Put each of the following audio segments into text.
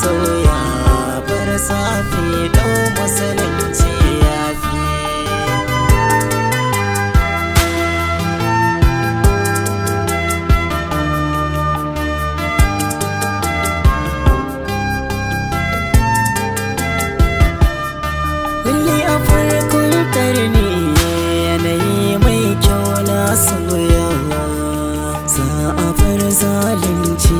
sauya bar safi dau musulunci ya fi. Kulli a farkon karni yanayi mai kyau na sauyawa, za a bar zalunci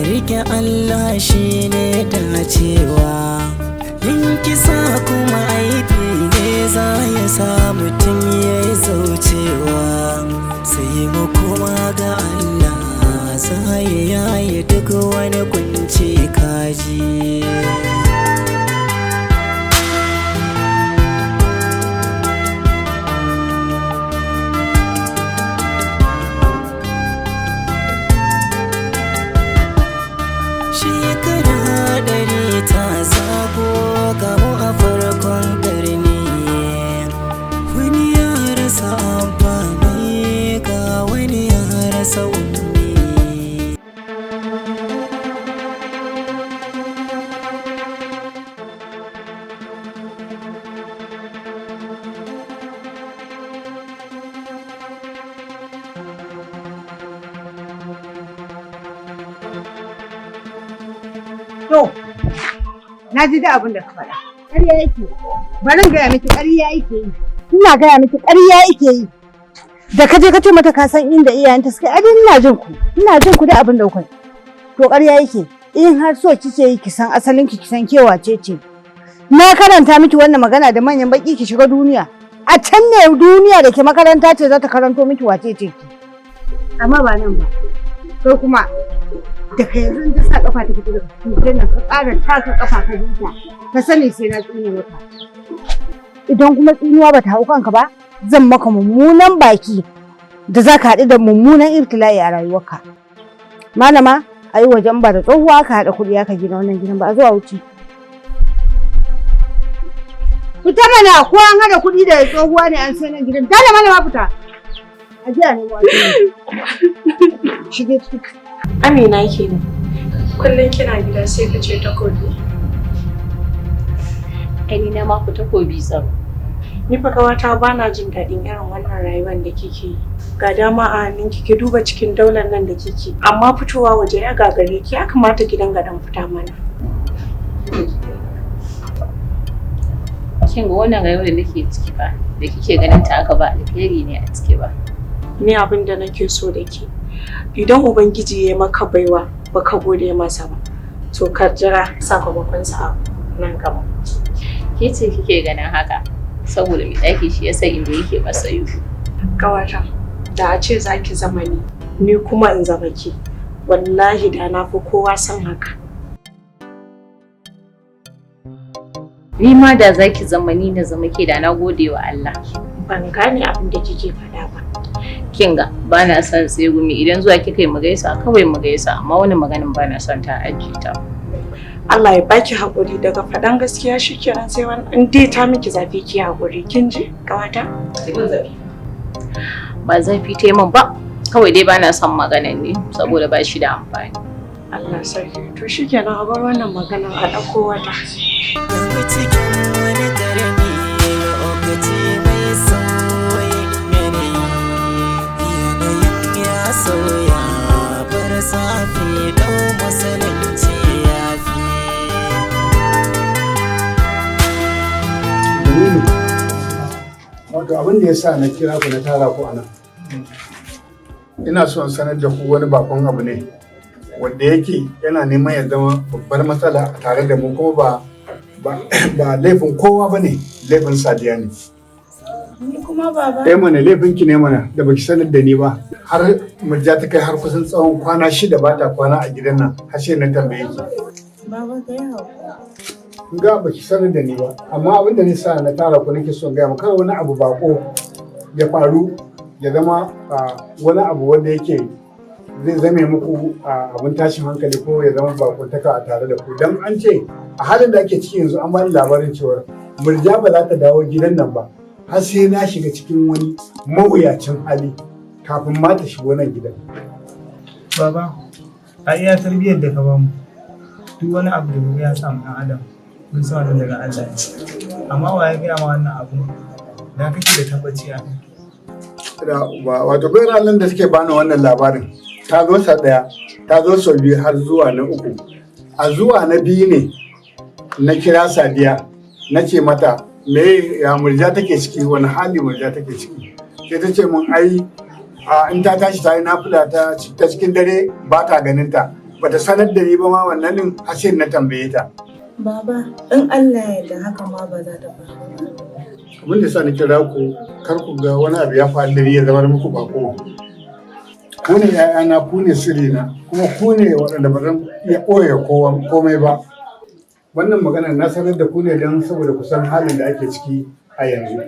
rike Allah shi ne dacewa. Yin kisa kuma aibi ne za ya sa mutum ya yi zaucewa, sai mu koma ga Allah za ya yaye duk wani kunci kaji. Shekara 100 ta zago gamu a farkon karni, wani ya rasa amfani ga wani ya rasa ummi. To, na ji da abin da ka faɗa. Ƙarya yake. Bari in gaya miki ƙarya yake yi. Ina gaya miki ƙarya yake yi. Da ka je ka ce mata ka san inda iyayenta suke, ai ina jin ku. Ina jin ku da abin da kuka yi. To ƙarya yake. In har so kike yi ki san asalin ki san ke wace ce. Na karanta miki wannan magana da manyan baki ki shiga duniya. A can ne duniya da ke makaranta ce za ta karanto miki wace ce ki. Amma ba nan ba. Kai kuma daga yanzu in ta sa kafa ta fito daga cikin nan ka ƙara taka kafa ka huta ka sani sai na tsine maka. Idan kuma tsinuwa bata hau kanka ba zan maka mummunan baki da za ka haɗu da mummunan ibtila'i a rayuwarka. Malama a yi wajen ba da tsohuwa ka haɗa kuɗi aka gina wannan gidan ba a zuwa wuce. Fita mana ko an haɗa kuɗi da tsohuwa ne an sai nan gidan. Dole malama fita. A jiya ne wato. Shige ciki. Amina kenan. Kullum kina gida sai ka ce takobi. Ai na ma ku takobi tsaro. Ni fa kawata ba na jin daɗin irin wannan rayuwar da kike yi. Ga dama a hannunki ki duba cikin daular nan da kike. Amma fitowa waje ya gagare ki, ya kamata ki dinga dan fita mana. Kin ga wannan rayuwar da nake ciki ba, da kike ganin ta aka ba alheri ne a ciki ba. Ni abin da nake so da ke. Idan Ubangiji ya maka baiwa baka gode masa ba, to ka jira sakamakon sa nan gaba. Ke ce kike ganin haka saboda mai ɗaki shi ya san inda yake masa yi. Kawata, da a ce za ki zama ni kuma in zama ki, wallahi da na fi kowa san haka. Ni ma da za ki zama ni na zama ke da na gode wa Allah. Ban gane abin da kike faɗa ba. Kinga ba na son tsegumi idan zuwa kika yi mu gaisa kawai mu gaisa amma wani maganin ba na son ta ajiye ta. Allah ya baki haƙuri daga faɗan gaskiya shikenan sai wani in dai ta miki zafi ki haƙuri kin ji kawata? Ba zafi ta yi min ba kawai dai ba na son maganan ne saboda ba shi da amfani. Allah sarki to shikenan a bar wannan maganar a ɗauko wata. Daga cikin wani garmi lokaci mai sauyin yanayi, yanayin ya sauya bar safi dau musulunci ya fi. Wato abin da ya sa na kira ku na tara ku a nan, ina son sanar da ku wani bakon abu ne wanda yake yana neman ya zama babbar matsala tare da mu kuma ba laifin kowa ba ne, laifin Sadiya ne. Ni kuma baba. Mana laifin ki ne mana da baki sanar da ni ba. Har murja ta kai har kusan tsawon kwana 6 ba ta kwana a gidan nan har sai na tambaye ki. Baba kai hawo. Ga baki sanar da ni ba, amma abin da nisa na tara ku nake son gaya maka kar wani abu bako ya faru ya zama wani abu wanda yake zai zame muku abin tashin hankali ko ya zama bakuntaka a tare da ku. Dan an ce a halin da ake ciki yanzu an bani labarin cewa murja ba za ta dawo gidan nan ba har sai na shiga cikin wani mawuyacin hali kafin ma ta shigo nan gidan. Baba, a iya tarbiyyar da ka bamu duk wani abu da ya samu ɗan adam mun san wannan daga Allah ne. Amma wa ya gaya ma wannan abu da kake da tabbaci a kai? Wato bayan Allah da suke bani wannan labarin ta zo sau ɗaya, ta zo sau biyu har zuwa na uku. A zuwa na biyu ne na kira Sadiya na ce mata me ya Murja take ciki, wani hali Murja take ciki. Sai ta ce mun ai in ta tashi ta yi nafila ta cikin dare ba ta ganin ta. Bata sanar da ni ba ma wannan din har sai na tambaye ta. Baba, in Allah ya yarda haka ma ba za ta faru ba. Abin da sa ni kira ku kar ku ga wani abu ya faru da ni ya zama muku bako. Ku ne ‘ya'yana, ku ne sirrina, kuma ku ne waɗanda ba zan iya ɓoye komai ba. Wannan maganar na sanar da ku ne don saboda ku san halin da ake ciki a yanzu.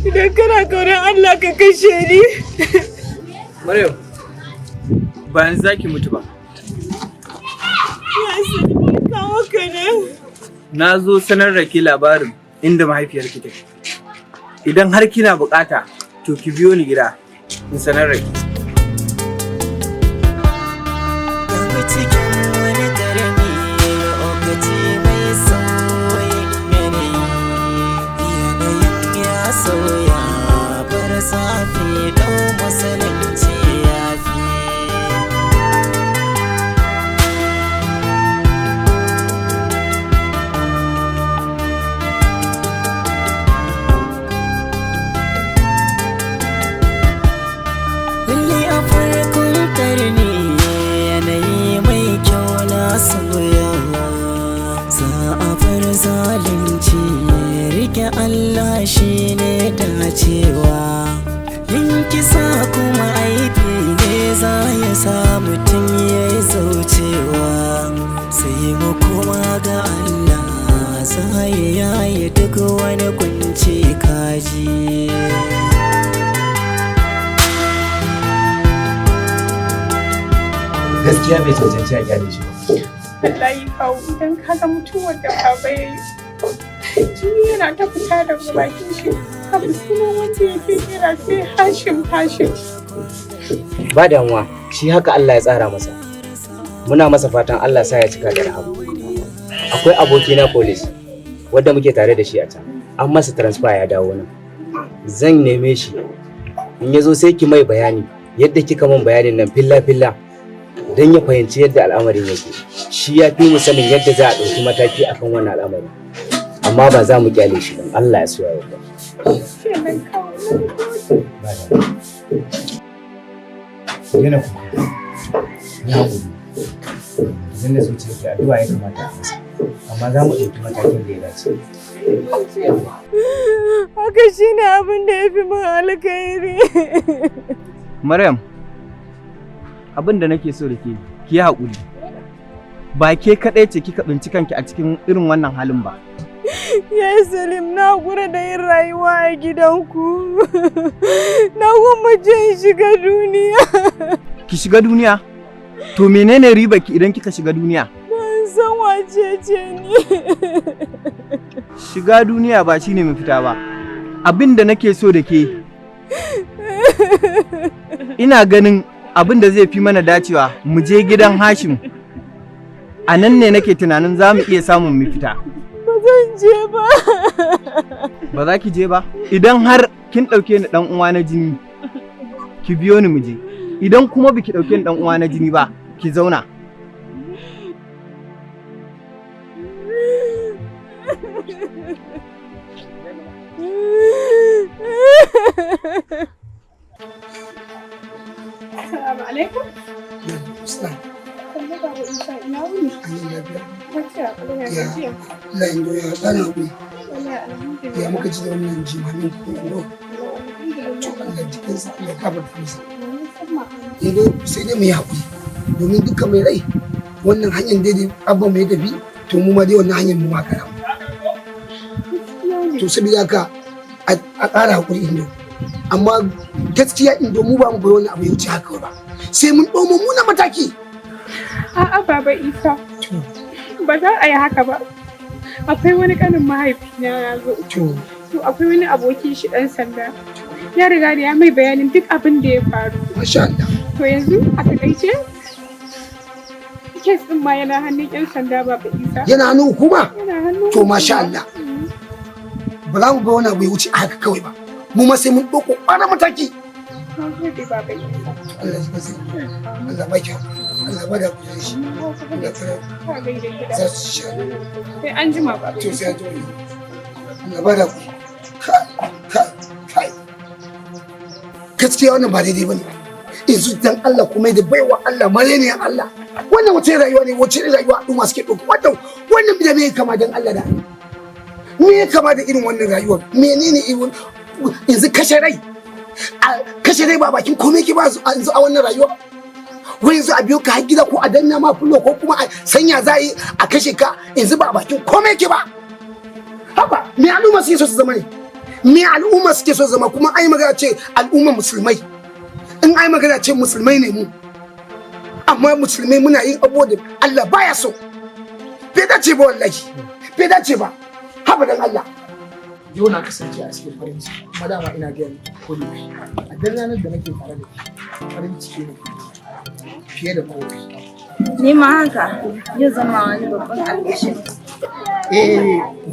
Idan kana kaunar Allah ka kashe ni. Maryam, ba yanzu zaki mutu ba. Ya sani mun kawo ka ne. Na zo sanar da ke labarin inda mahaifiyarki take. Idan har kina bukata, to ki biyo ni gida in sanar da ke. Safi dau musulunci ya fi. Kulli a farkon karni yanayi mai kyau na soyawa. Za a bar zalunci rike Allah shi ne dacewa. Kisa kuma aibi ne za ya sa mutum ya yi zaucewa, sai mu kuma ga Allah za ya yaye duk wani kunci kaji. Gaskiya bai cancanci a gyara shi ba. Wallahi kawo idan ka ga mutuwar da baba ya yi, jini yana ta fita daga bakin shi. Abu sunan wanda yake kira sai Hashim. Ba damuwa, shi haka Allah ya tsara masa. Muna masa fatan Allah sa ya cika da rahama. Akwai abokina police wanda muke tare da shi a can. An masa transfer ya dawo nan. Zan neme shi. In ya zo sai ki mai bayani yadda kika min bayanin nan filla don ya fahimci yadda al'amarin yake. Shi ya fi mu sanin yadda za a ɗauki mataki akan wannan al'amari. Amma ba za mu kyale shi don Allah ya so ya yarda. Kenan kawai na gode. Yana kuma ya haƙuri. Idan da zuciya ke addu'a ya kamata a masa. Amma za mu ɗauki matakin da ya dace. Haka shi ne abin da ya fi min alkhairi. Maryam, abin da nake so da ke, ki yi haƙuri. Ba ke kaɗai ce kika tsinci kanki a cikin irin wannan halin ba. Ya Salim, na haƙura da yin rayuwa a gidanku. Na gwammace in shiga duniya. Ki shiga duniya? To menene riba ki idan kika shiga duniya? Ban san wace ce ni. Shiga duniya ba shine mafita ba. Abin da nake so da ke, ina ganin abin da zai fi mana dacewa mu je gidan Hashim. A nan ne nake tunanin za mu iya samun mafita. Ba zan je ba. Ba za ki je ba? Idan har kin ɗauke ni ɗan uwa na jini, ki biyo ni mu je. Idan kuma biki ɗauke ni ɗan uwa na jini ba, ki zauna. Assalamu alaikum. Islam. Kalli babu Isa ina wuni? Lafiya, lafiya. La indo ya ɗana ku. Wallahi alhamdulillah. Ya muka ji da wannan jimamin ku indo. To Allah jikinsa Allah gafarta masa. Indo sai dai mu yi haƙuri. Domin dukkan mai rai wannan hanyar daidai abba mai tafi to mu ma dai wannan hanyar mu ma kara. To saboda haka a ƙara haƙuri indo. Amma gaskiya indo mu ba mu bai wani abu ya wuce haka ba. Sai mun ɗau mummunan mataki. A'a Baba Isa. Ba za a yi haka ba. Akwai wani ƙanin mahaifina ya zo. To akwai wani abokin shi ɗan sanda. Ya riga da ya mai bayanin duk abin da ya faru. Masha Allah. To yanzu a takaice kes ɗin ma yana hannun 'yan sanda Baba Isa. Yana hannun hukuma? Yana hannun. To masha Allah. Ba za mu bai wani abu ya wuce haka kawai ba. Mu ma sai mun ɗauko ƙwarar mataki. Na gode Baba Isa. Allah ya basi. Allah ba ki Allah ba da ku da shi. Allah Ka gaida gida. za su sha. Sai an jima Baba To Isa. sai to Allah ba da ku. Kai. Gaskiya wannan ba daidai bane. Yanzu dan Allah kuma da baiwa Allah mare ne Allah. Wannan wace rayuwa ne wace rayuwa al'umma suke ɗauka. Wannan da me kama dan Allah da Allah. Me ya kama da irin wannan rayuwar? Menene irin yanzu kashe rai? Kashe rai ba bakin komai ke ba yanzu a wannan rayuwa? Wai yanzu a biyo ka har gida ko a danna ma fulo ko kuma a sanya za yi a kashe ka yanzu ba bakin komai ke ba? Haba, me al'umma suke so su zama ne? Me al'umma suke so su zama kuma ai magana ce al'umma musulmai. In ai magana ce musulmai ne mu. Amma musulmai muna yin abubuwa da Allah baya so. Bai dace ba wallahi. Bai dace ba. Haba dan Allah. Yau na kasance a cikin farin ciki kuma dama ina gaya ko da a dan ranar da nake tare da farin ciki ne fiye da kowa. Ni ma haka zai zama wani babban alƙashi.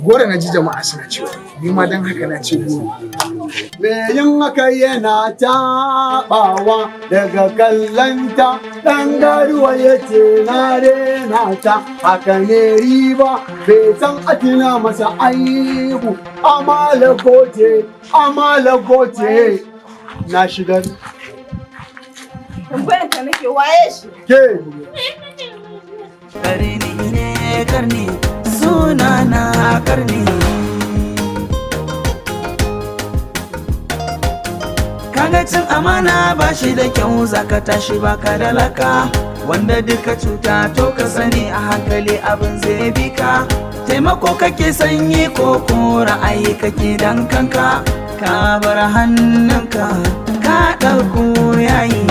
Gora na ji jama'a suna cewa ni ma dan haka na ce goro. Me yin haka yana taɓawa daga kallanta ɗan garuwa ya ce na rena ta haka ne riba bai san atina masa aibu amala goce na shigar. Tambayar ka nake waye shi? Ke Karni ne karni suna na karni. Kaga cin amana ba shi da kyau zaka tashi baka da laka. Wanda duka cuta to ka sani a hankali abin zai bi ka. Taimako kake sanyi ko ko ra'ayi kake dan kanka. Ka bar hannunka ka ɗauko yayi.